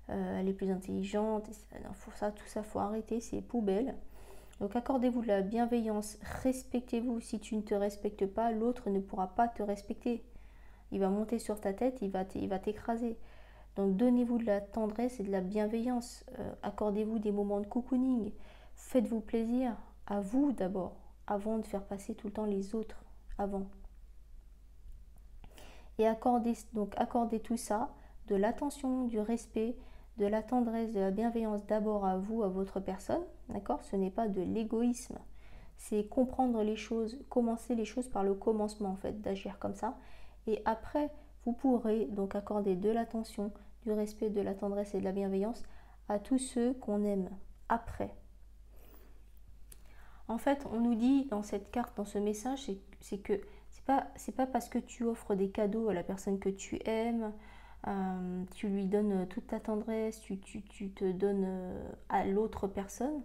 elle est plus intelligente. Tout ça, faut arrêter, c'est poubelle. Donc accordez-vous de la bienveillance, respectez-vous. Si tu ne te respectes pas, l'autre ne pourra pas te respecter. Il va monter sur ta tête, il va t'écraser. Donc donnez-vous de la tendresse et de la bienveillance. Accordez-vous des moments de cocooning. Faites-vous plaisir à vous d'abord, avant de faire passer tout le temps les autres avant. Et accordez tout ça, de l'attention, du respect, de la tendresse, de la bienveillance d'abord à vous, à votre personne. D'accord? Ce n'est pas de l'égoïsme. C'est comprendre les choses, commencer les choses par le commencement en fait, d'agir comme ça. Et après, vous pourrez donc accorder de l'attention, du respect, de la tendresse et de la bienveillance à tous ceux qu'on aime après. En fait, on nous dit dans cette carte, dans ce message, c'est que c'est pas parce que tu offres des cadeaux à la personne que tu aimes, tu lui donnes toute ta tendresse, tu te donnes à l'autre personne,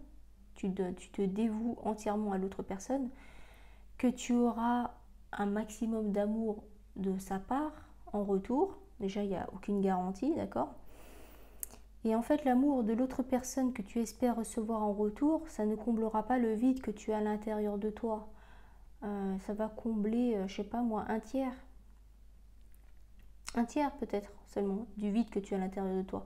tu te dévoues entièrement à l'autre personne, que tu auras un maximum d'amour de sa part en retour. Déjà, il n'y a aucune garantie, d'accord? Et en fait, l'amour de l'autre personne que tu espères recevoir en retour, ça ne comblera pas le vide que tu as à l'intérieur de toi. Ça va combler, je sais pas moi, un tiers peut-être seulement du vide que tu as à l'intérieur de toi.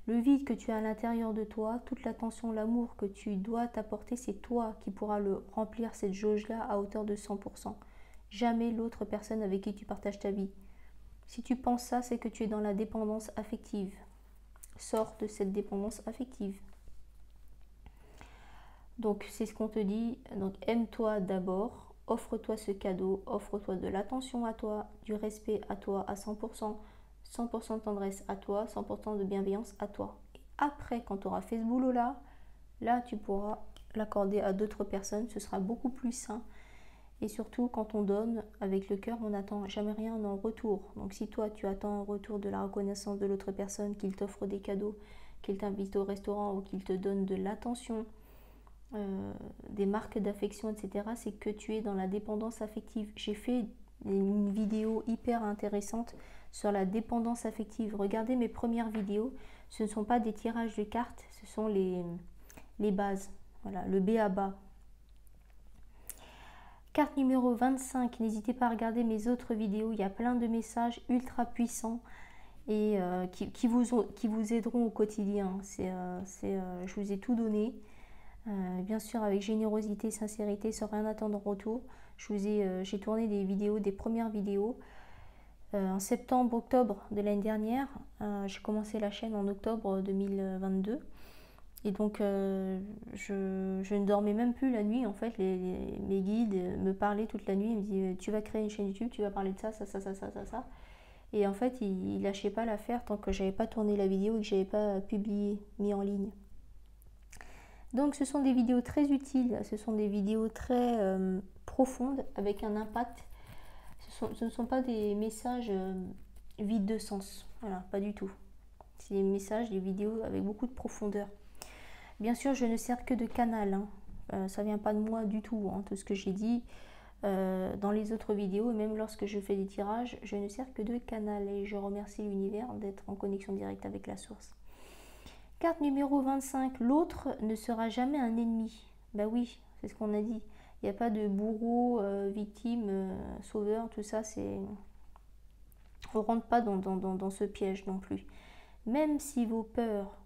Le vide que tu as à l'intérieur de toi, toute l'attention, l'amour que tu dois t'apporter, c'est toi qui pourras le remplir, cette jauge-là, à hauteur de 100%. Jamais l'autre personne avec qui tu partages ta vie. Si tu penses ça, c'est que tu es dans la dépendance affective. Sors de cette dépendance affective. Donc c'est ce qu'on te dit. Donc aime-toi d'abord, offre-toi ce cadeau, offre-toi de l'attention à toi, du respect à toi à 100%, 100% de tendresse à toi, 100% de bienveillance à toi. Et après, quand tu auras fait ce boulot-là, là tu pourras l'accorder à d'autres personnes, ce sera beaucoup plus sain. Et surtout, quand on donne avec le cœur, on n'attend jamais rien en retour. Donc si toi, tu attends en retour de la reconnaissance de l'autre personne, qu'il t'offre des cadeaux, qu'il t'invite au restaurant ou qu'il te donne de l'attention, des marques d'affection, etc., c'est que tu es dans la dépendance affective. J'ai fait une vidéo hyper intéressante sur la dépendance affective. Regardez mes premières vidéos. Ce ne sont pas des tirages de cartes, ce sont les bases. Voilà, le B à bas. Carte numéro 25, n'hésitez pas à regarder mes autres vidéos, il y a plein de messages ultra puissants et qui vous aideront au quotidien. Je vous ai tout donné, bien sûr avec générosité, sincérité, sans rien attendre en retour. J'ai tourné des vidéos, des premières vidéos en septembre, octobre de l'année dernière. J'ai commencé la chaîne en octobre 2022. Et donc, je ne dormais même plus la nuit. En fait, mes guides me parlaient toute la nuit. Ils me disaient, tu vas créer une chaîne YouTube, tu vas parler de ça, ça, ça, ça, ça, ça, ça. Et en fait, ils ne lâchaient pas l'affaire tant que je n'avais pas tourné la vidéo et que je n'avais pas publié, mis en ligne. Donc, ce sont des vidéos très utiles. Ce sont des vidéos très profondes avec un impact. Ce ne sont pas des messages vides de sens. Voilà, pas du tout. C'est des messages, des vidéos avec beaucoup de profondeur. Bien sûr, je ne sers que de canal, hein. Ça ne vient pas de moi du tout, hein, tout ce que j'ai dit dans les autres vidéos, et même lorsque je fais des tirages, je ne sers que de canal et je remercie l'univers d'être en connexion directe avec la source. Carte numéro 25, l'autre ne sera jamais un ennemi. Bah oui, c'est ce qu'on a dit. Il n'y a pas de bourreau, victime, sauveur, tout ça, c'est... On ne rentre pas dans ce piège non plus. Même si vos peurs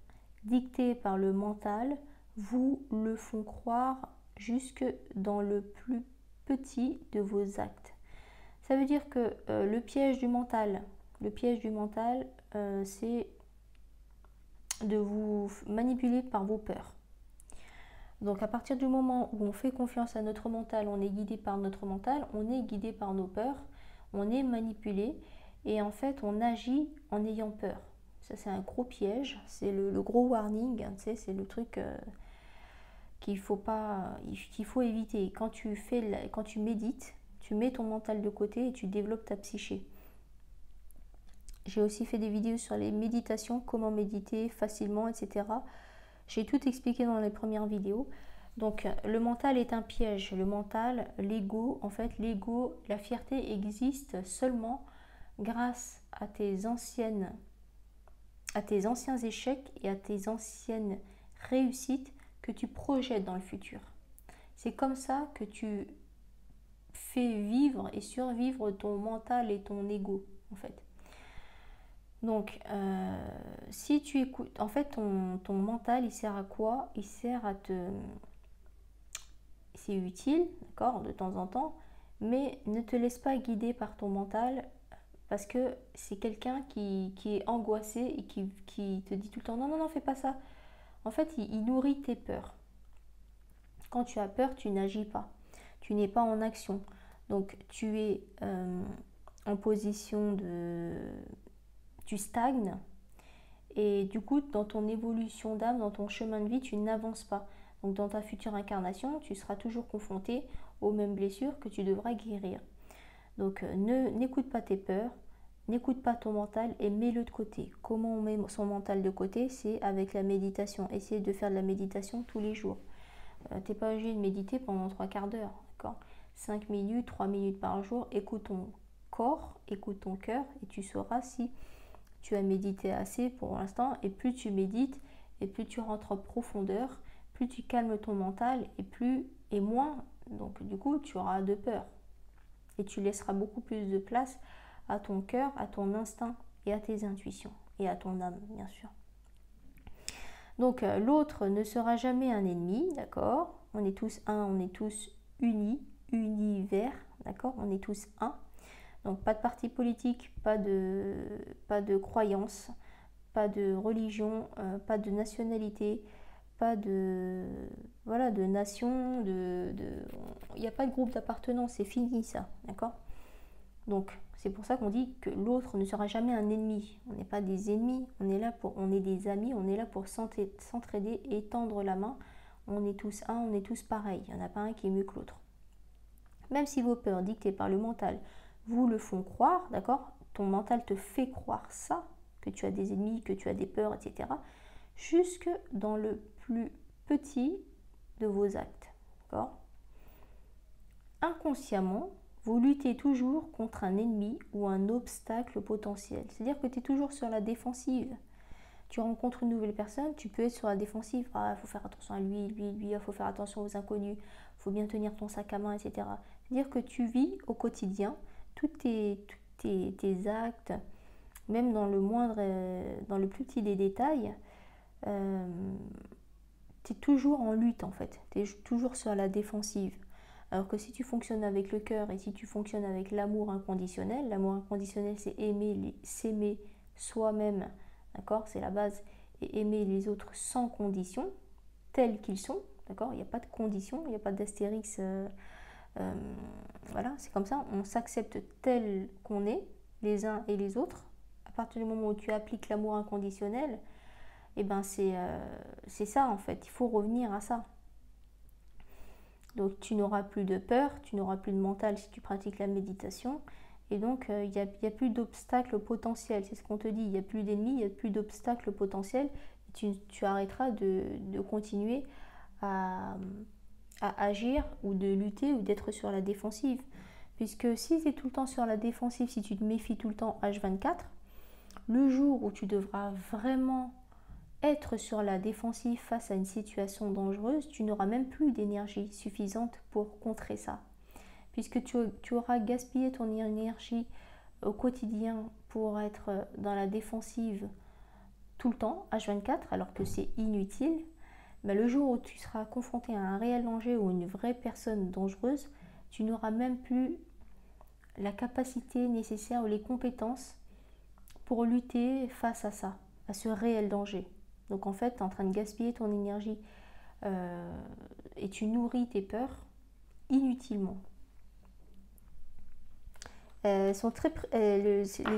dictées par le mental vous le font croire jusque dans le plus petit de vos actes. Ça veut dire que le piège du mental, c'est de vous manipuler par vos peurs. Donc à partir du moment où on fait confiance à notre mental, on est guidé par notre mental, on est guidé par nos peurs, on est manipulé et en fait on agit en ayant peur. Ça c'est un gros piège, c'est le gros warning, hein, tu sais, c'est le truc qu'il faut éviter. Quand tu médites, tu mets ton mental de côté et tu développes ta psyché. J'ai aussi fait des vidéos sur les méditations, comment méditer facilement, etc. J'ai tout expliqué dans les premières vidéos. Donc le mental est un piège. Le mental, l'ego, en fait l'ego, la fierté existe seulement grâce à tes anciens échecs et à tes anciennes réussites que tu projettes dans le futur. C'est comme ça que tu fais vivre et survivre ton mental et ton ego, en fait. Donc, si tu écoutes, en fait, ton mental, il sert à quoi? Il sert à te... C'est utile, d'accord, de temps en temps, mais ne te laisse pas guider par ton mental parce que c'est quelqu'un qui est angoissé et qui te dit tout le temps non, non, non, fais pas ça. En fait, il nourrit tes peurs. Quand tu as peur, tu n'agis pas. Tu n'es pas en action. Donc, tu es en position de... Tu stagnes. Et du coup, dans ton évolution d'âme, dans ton chemin de vie, tu n'avances pas. Donc, dans ta future incarnation, tu seras toujours confronté aux mêmes blessures que tu devras guérir. Donc, n'écoute pas tes peurs, n'écoute pas ton mental et mets-le de côté. Comment on met son mental de côté? C'est avec la méditation. Essaye de faire de la méditation tous les jours. Tu n'es pas obligé de méditer pendant 3/4 d'heure, d'accord? 5 minutes, 3 minutes par jour, écoute ton corps, écoute ton cœur et tu sauras si tu as médité assez pour l'instant, et plus tu médites, et plus tu rentres en profondeur, plus tu calmes ton mental, et moins, donc du coup, tu auras de peur. Et tu laisseras beaucoup plus de place à ton cœur, à ton instinct et à tes intuitions, et à ton âme, bien sûr. Donc l'autre ne sera jamais un ennemi, d'accord? On est tous un, on est tous unis, univers, d'accord? On est tous un. Donc pas de parti politique, pas de croyance, pas de religion, pas de nationalité, pas de, voilà, de nation, il n'y a pas de groupe d'appartenance, c'est fini ça, d'accord? Donc c'est pour ça qu'on dit que l'autre ne sera jamais un ennemi. On n'est pas des ennemis, on est des amis, on est là pour s'entraider et tendre la main. On est tous un, on est tous pareils. Il n'y en a pas un qui est mieux que l'autre. Même si vos peurs dictées par le mental vous le font croire, d'accord? Ton mental te fait croire ça, que tu as des ennemis, que tu as des peurs, etc. Jusque dans le plus petit de vos actes, d'accord? Inconsciemment, vous luttez toujours contre un ennemi ou un obstacle potentiel. C'est-à-dire que tu es toujours sur la défensive. Tu rencontres une nouvelle personne, tu peux être sur la défensive. Ah, il faut faire attention à lui, il faut faire attention aux inconnus, il faut bien tenir ton sac à main, etc. C'est-à-dire que tu vis au quotidien tous tes actes, même dans le moindre, dans le plus petit des détails, tu es toujours en lutte en fait. Tu es toujours sur la défensive. Alors que si tu fonctionnes avec le cœur et si tu fonctionnes avec l'amour inconditionnel c'est aimer, s'aimer soi-même, d'accord? C'est la base. Et aimer les autres sans condition, tels qu'ils sont, d'accord? Il n'y a pas de condition, il n'y a pas d'astérix. Voilà, c'est comme ça, on s'accepte tel qu'on est, les uns et les autres. À partir du moment où tu appliques l'amour inconditionnel, et ben c'est ça en fait, il faut revenir à ça. Donc tu n'auras plus de peur, tu n'auras plus de mental si tu pratiques la méditation. Et donc il n'y a plus d'obstacles potentiels, c'est ce qu'on te dit, il n'y a plus d'ennemis, il n'y a plus d'obstacles potentiels. Tu arrêteras de continuer à agir ou de lutter ou d'être sur la défensive. Puisque si tu es tout le temps sur la défensive, si tu te méfies tout le temps H24, le jour où tu devras vraiment être sur la défensive face à une situation dangereuse, tu n'auras même plus d'énergie suffisante pour contrer ça. Puisque tu auras gaspillé ton énergie au quotidien pour être dans la défensive tout le temps, H24, alors que c'est inutile. Mais le jour où tu seras confronté à un réel danger ou une vraie personne dangereuse, tu n'auras même plus la capacité nécessaire ou les compétences pour lutter face à ça, à ce réel danger. Donc en fait, tu es en train de gaspiller ton énergie et tu nourris tes peurs inutilement. Les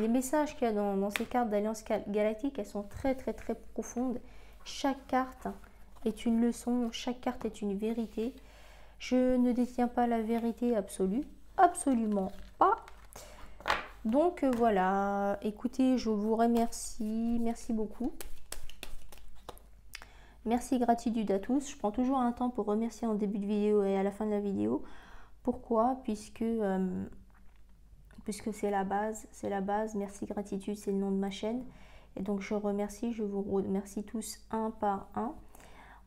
messages qu'il y a dans ces cartes d'Alliance Galactique, elles sont très très très profondes. Chaque carte est une leçon, chaque carte est une vérité. Je ne détiens pas la vérité absolue, absolument pas. Donc voilà, écoutez, je vous remercie, merci beaucoup. Merci, gratitude à tous. Je prends toujours un temps pour remercier en début de vidéo et à la fin de la vidéo. Pourquoi? Puisque c'est la base. Merci, gratitude, c'est le nom de ma chaîne. Et donc je remercie, je vous remercie tous un par un.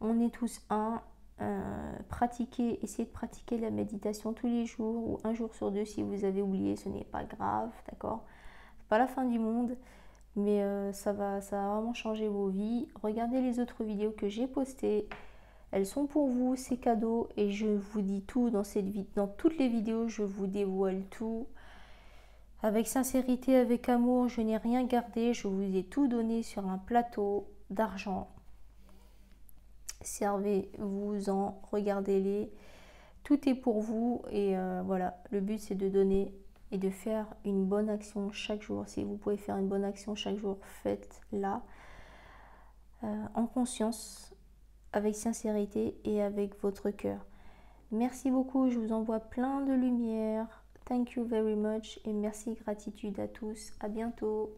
On est tous un. Essayez de pratiquer la méditation tous les jours ou un jour sur deux si vous avez oublié, ce n'est pas grave, d'accord? C'est pas la fin du monde, mais ça va vraiment changer vos vies. Regardez les autres vidéos que j'ai postées, elles sont pour vous, c'est cadeau et je vous dis tout dans toutes les vidéos, je vous dévoile tout. Avec sincérité, avec amour, je n'ai rien gardé, je vous ai tout donné sur un plateau d'argent. Servez-vous-en, regardez-les, tout est pour vous et voilà, le but c'est de donner et de faire une bonne action chaque jour. Si vous pouvez faire une bonne action chaque jour, faites-la en conscience, avec sincérité et avec votre cœur. Merci beaucoup, je vous envoie plein de lumière. Thank you very much et merci, gratitude à tous. À bientôt.